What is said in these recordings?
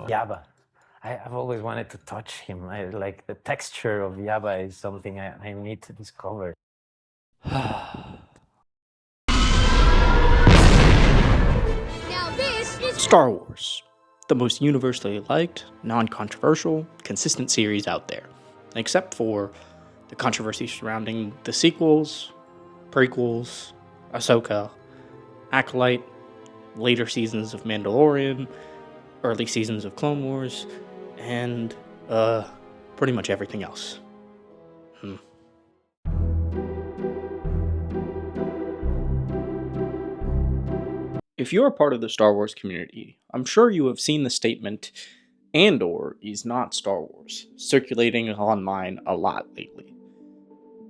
Yaba. I've always wanted to touch him. Like the texture of Yaba is something I need to discover. Star Wars, the most universally liked, non-controversial, consistent series out there, except for the controversy surrounding the sequels, prequels, Ahsoka, Acolyte, later seasons of Mandalorian, early seasons of Clone Wars, and, pretty much everything else. If you're a part of the Star Wars community, I'm sure you have seen the statement, Andor is not Star Wars, circulating online a lot lately.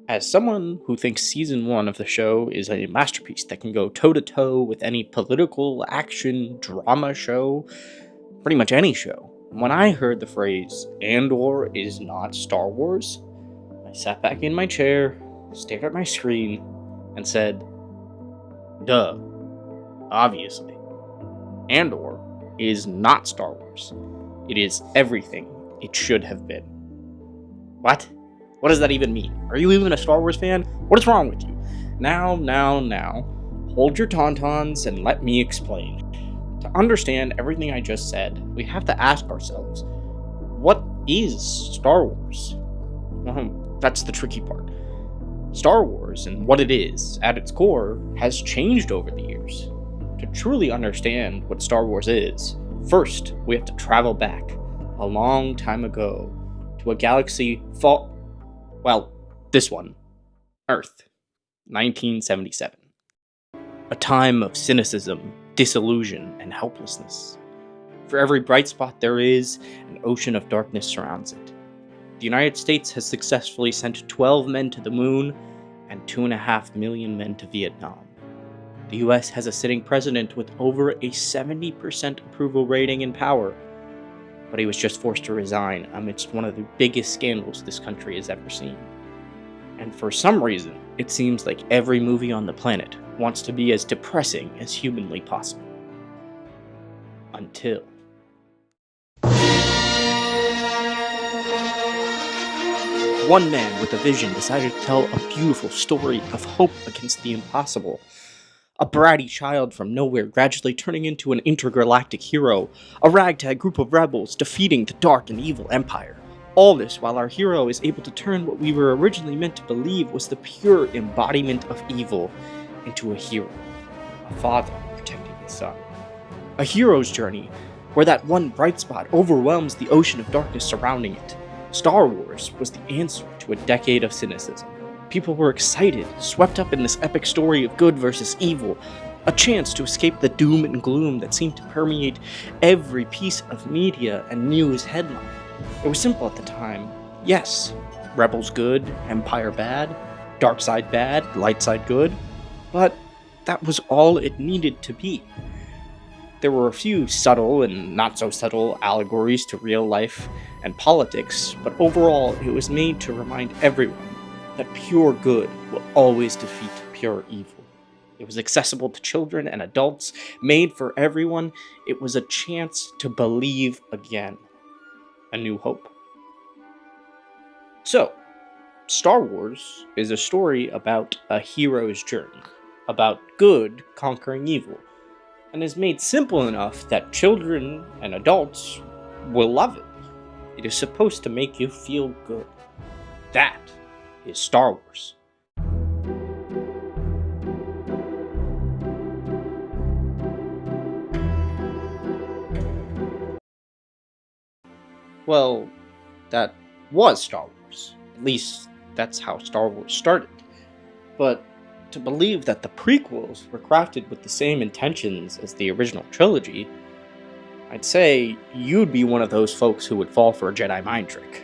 As someone who thinks Season 1 of the show is a masterpiece that can go toe-to-toe with any political, action, drama show, pretty much any show, when I heard the phrase, Andor is not Star Wars, I sat back in my chair, stared at my screen, and said, duh. Obviously. Andor is not Star Wars. It is everything it should have been. What? What does that even mean? Are you even a Star Wars fan? What is wrong with you? Now. Hold your tauntauns and let me explain. To understand everything I just said, we have to ask ourselves, what is Star Wars? That's the tricky part. Star Wars and what it is, at its core, has changed over the years. To truly understand what Star Wars is, first we have to travel back a long time ago to a galaxy this one, Earth, 1977. A time of cynicism, disillusion, and helplessness. For every bright spot there is, an ocean of darkness surrounds it. The United States has successfully sent 12 men to the moon and 2.5 million men to Vietnam. The US has a sitting president with over a 70% approval rating in power, but he was just forced to resign amidst one of the biggest scandals this country has ever seen. And for some reason, it seems like every movie on the planet wants to be as depressing as humanly possible. Until one man with a vision decided to tell a beautiful story of hope against the impossible. A bratty child from nowhere gradually turning into an intergalactic hero, a ragtag group of rebels defeating the dark and evil empire. All this while our hero is able to turn what we were originally meant to believe was the pure embodiment of evil into a hero, a father protecting his son. A hero's journey where that one bright spot overwhelms the ocean of darkness surrounding it. Star Wars was the answer to a decade of cynicism. People were excited, swept up in this epic story of good versus evil, a chance to escape the doom and gloom that seemed to permeate every piece of media and news headline. It was simple at the time. Yes, rebels good, empire bad, dark side bad, light side good, but that was all it needed to be. There were a few subtle and not so subtle allegories to real life and politics, but overall it was made to remind everyone that pure good will always defeat pure evil. It was accessible to children and adults, made for everyone. It was a chance to believe again. A new hope. So, Star Wars is a story about a hero's journey, about good conquering evil, and is made simple enough that children and adults will love it. It is supposed to make you feel good. That is Star Wars. Well, that was Star Wars. At least, that's how Star Wars started. But to believe that the prequels were crafted with the same intentions as the original trilogy, I'd say you'd be one of those folks who would fall for a Jedi mind trick.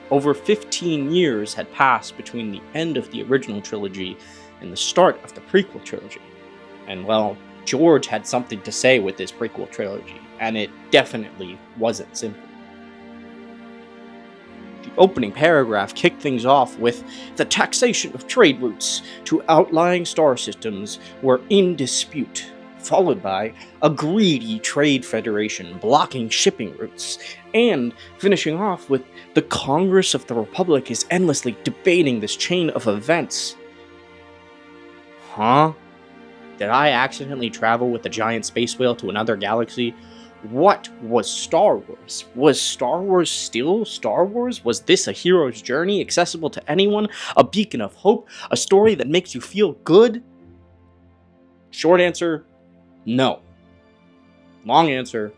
Over 15 years had passed between the end of the original trilogy and the start of the prequel trilogy. And well, George had something to say with this prequel trilogy, and it definitely wasn't simple. The opening paragraph kicked things off with, "The taxation of trade routes to outlying star systems were in dispute, followed by a greedy trade federation blocking shipping routes, and finishing off with the Congress of the Republic is endlessly debating this chain of events. Huh? Did I accidentally travel with a giant space whale to another galaxy? What was Star Wars? Was Star Wars still Star Wars? Was this a hero's journey accessible to anyone? A beacon of hope? A story that makes you feel good? Short answer, no. Long answer,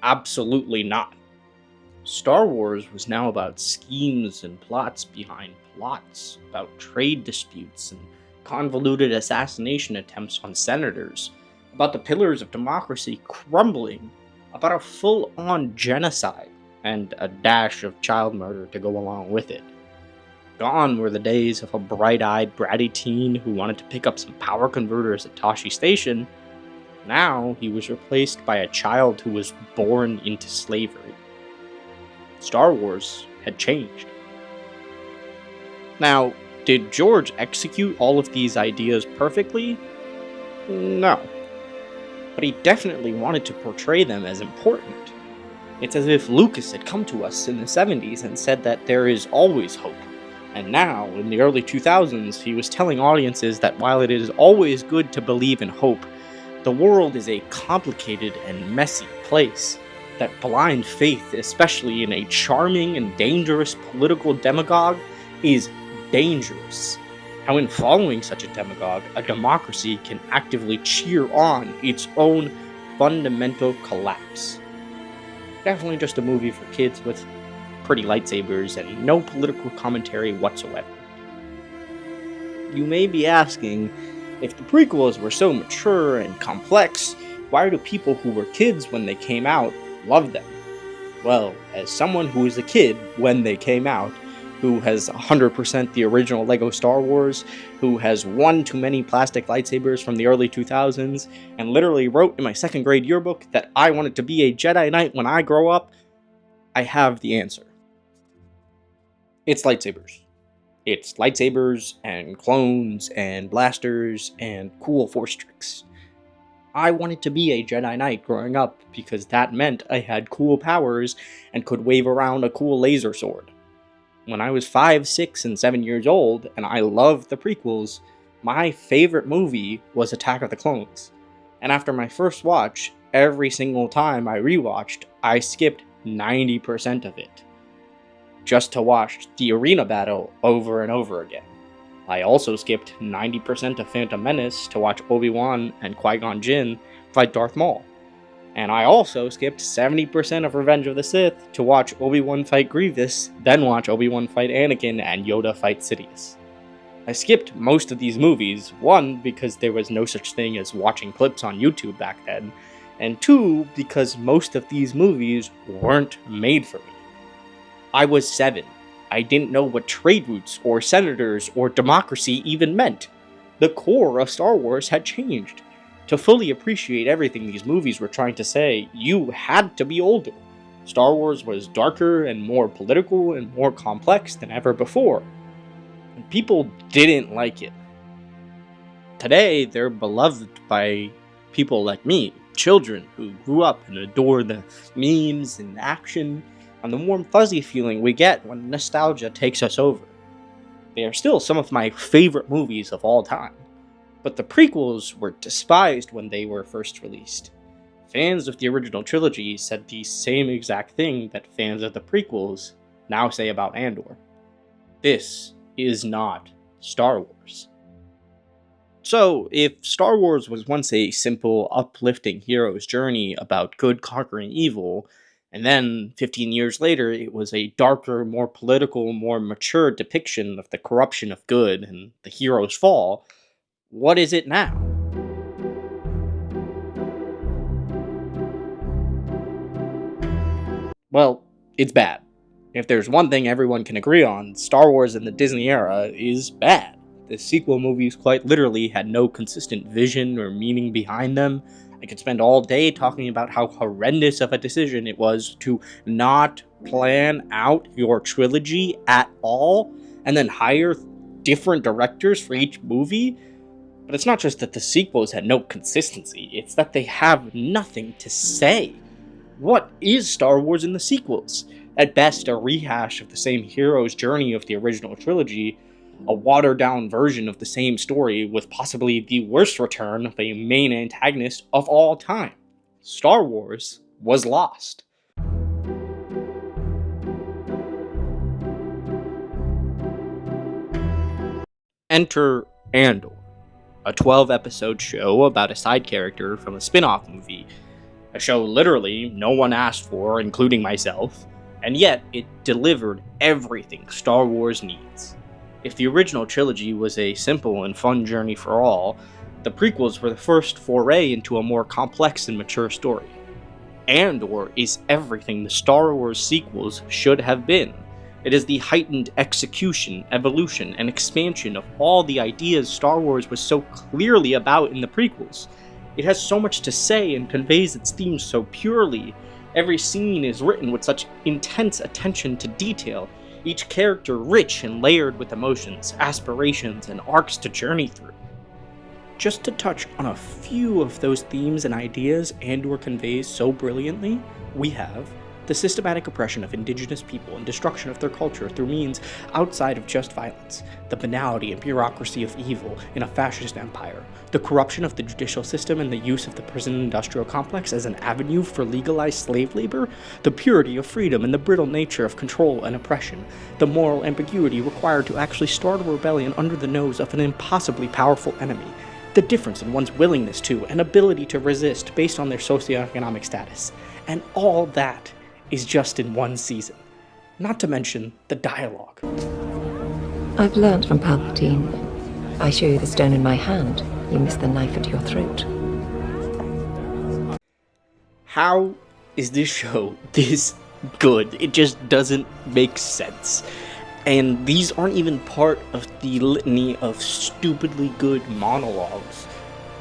absolutely not. Star Wars was now about schemes and plots behind plots, about trade disputes and convoluted assassination attempts on senators, about the pillars of democracy crumbling, about a full-on genocide, and a dash of child murder to go along with it. Gone were the days of a bright-eyed, bratty teen who wanted to pick up some power converters at Tashi Station. Now he was replaced by a child who was born into slavery. Star Wars had changed. Now, did George execute all of these ideas perfectly? No. But he definitely wanted to portray them as important. It's as if Lucas had come to us in the 70s and said that there is always hope. And now, in the early 2000s, he was telling audiences that while it is always good to believe in hope, the world is a complicated and messy place. That blind faith, especially in a charming and dangerous political demagogue, is dangerous. How in following such a demagogue, a democracy can actively cheer on its own fundamental collapse. Definitely just a movie for kids with pretty lightsabers and no political commentary whatsoever. You may be asking, if the prequels were so mature and complex, why do people who were kids when they came out love them? Well, as someone who was a kid when they came out, who has 100% the original LEGO Star Wars, who has one too many plastic lightsabers from the early 2000s, and literally wrote in my second grade yearbook that I wanted to be a Jedi Knight when I grow up, I have the answer. It's lightsabers. It's lightsabers and clones and blasters and cool force tricks. I wanted to be a Jedi Knight growing up because that meant I had cool powers and could wave around a cool laser sword. When I was 5, 6, and 7 years old, and I loved the prequels, my favorite movie was Attack of the Clones. And after my first watch, every single time I rewatched, I skipped 90% of it, just to watch the arena battle over and over again. I also skipped 90% of Phantom Menace to watch Obi-Wan and Qui-Gon Jinn fight Darth Maul. And I also skipped 70% of Revenge of the Sith to watch Obi-Wan fight Grievous, then watch Obi-Wan fight Anakin and Yoda fight Sidious. I skipped most of these movies, one, because there was no such thing as watching clips on YouTube back then, and two, because most of these movies weren't made for me. I was 7. I didn't know what trade routes or senators or democracy even meant. The core of Star Wars had changed. To fully appreciate everything these movies were trying to say, you had to be older. Star Wars was darker and more political and more complex than ever before. And people didn't like it. Today, they're beloved by people like me, children who grew up and adore the memes and action and the warm fuzzy feeling we get when nostalgia takes us over. They are still some of my favorite movies of all time. But the prequels were despised when they were first released. Fans of the original trilogy said the same exact thing that fans of the prequels now say about Andor. This is not Star Wars. So, if Star Wars was once a simple, uplifting hero's journey about good conquering evil, and then 15 years later it was a darker, more political, more mature depiction of the corruption of good and the hero's fall, what is it now? Well, it's bad. If there's one thing everyone can agree on, Star Wars in the Disney era is bad. The sequel movies quite literally had no consistent vision or meaning behind them. I could spend all day talking about how horrendous of a decision it was to not plan out your trilogy at all, and then hire different directors for each movie. But it's not just that the sequels had no consistency, it's that they have nothing to say. What is Star Wars in the sequels? At best, a rehash of the same hero's journey of the original trilogy, a watered-down version of the same story with possibly the worst return of a main antagonist of all time. Star Wars was lost. Enter Andor, a 12-episode show about a side character from a spin-off movie, a show literally no one asked for, including myself, and yet it delivered everything Star Wars needs. If the original trilogy was a simple and fun journey for all, the prequels were the first foray into a more complex and mature story. Andor is everything the Star Wars sequels should have been. It is the heightened execution, evolution, and expansion of all the ideas Star Wars was so clearly about in the prequels. It has so much to say and conveys its themes so purely. Every scene is written with such intense attention to detail, each character rich and layered with emotions, aspirations, and arcs to journey through. Just to touch on a few of those themes and ideas Andor conveys so brilliantly, we have the systematic oppression of indigenous people and destruction of their culture through means outside of just violence, the banality and bureaucracy of evil in a fascist empire, the corruption of the judicial system and the use of the prison-industrial complex as an avenue for legalized slave labor, the purity of freedom and the brittle nature of control and oppression, the moral ambiguity required to actually start a rebellion under the nose of an impossibly powerful enemy, the difference in one's willingness to and ability to resist based on their socioeconomic status, and all that is just in one season. Not to mention the dialogue. I've learnt from Palpatine. I show you the stone in my hand, you miss the knife at your throat. How is this show this good? It just doesn't make sense. And these aren't even part of the litany of stupidly good monologues.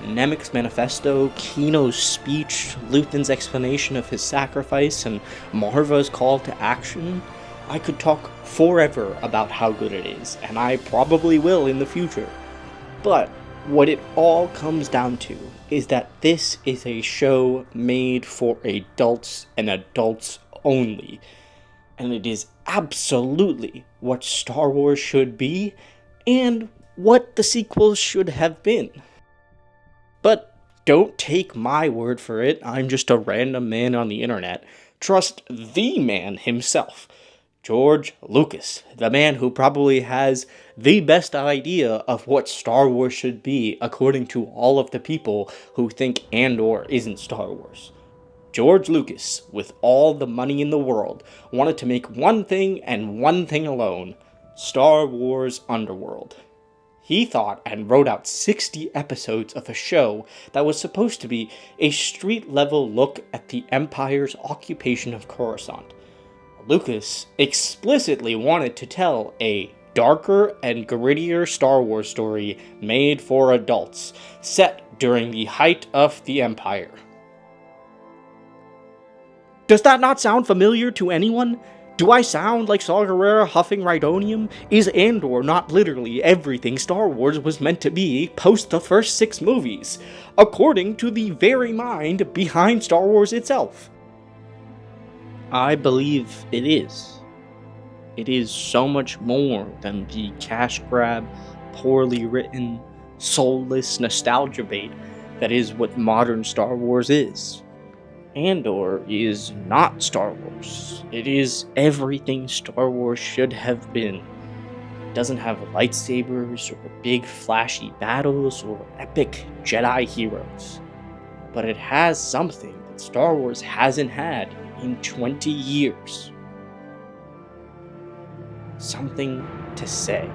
Nemec's manifesto, Kino's speech, Luthen's explanation of his sacrifice, and Marva's call to action. I could talk forever about how good it is, and I probably will in the future. But what it all comes down to is that this is a show made for adults and adults only. And it is absolutely what Star Wars should be, and what the sequels should have been. But don't take my word for it, I'm just a random man on the internet. Trust the man himself, George Lucas, the man who probably has the best idea of what Star Wars should be, according to all of the people who think Andor isn't Star Wars. George Lucas, with all the money in the world, wanted to make one thing and one thing alone: Star Wars Underworld. He thought and wrote out 60 episodes of a show that was supposed to be a street-level look at the Empire's occupation of Coruscant. Lucas explicitly wanted to tell a darker and grittier Star Wars story made for adults, set during the height of the Empire. Does that not sound familiar to anyone? Do I sound like Saw Gerrera huffing Rhydonium? Is Andor not literally everything Star Wars was meant to be post the first 6 movies, according to the very mind behind Star Wars itself? I believe it is. It is so much more than the cash grab, poorly written, soulless nostalgia bait that is what modern Star Wars is. Andor is not Star Wars. It is everything Star Wars should have been. It doesn't have lightsabers or big flashy battles or epic Jedi heroes. But it has something that Star Wars hasn't had in 20 years. Something to say.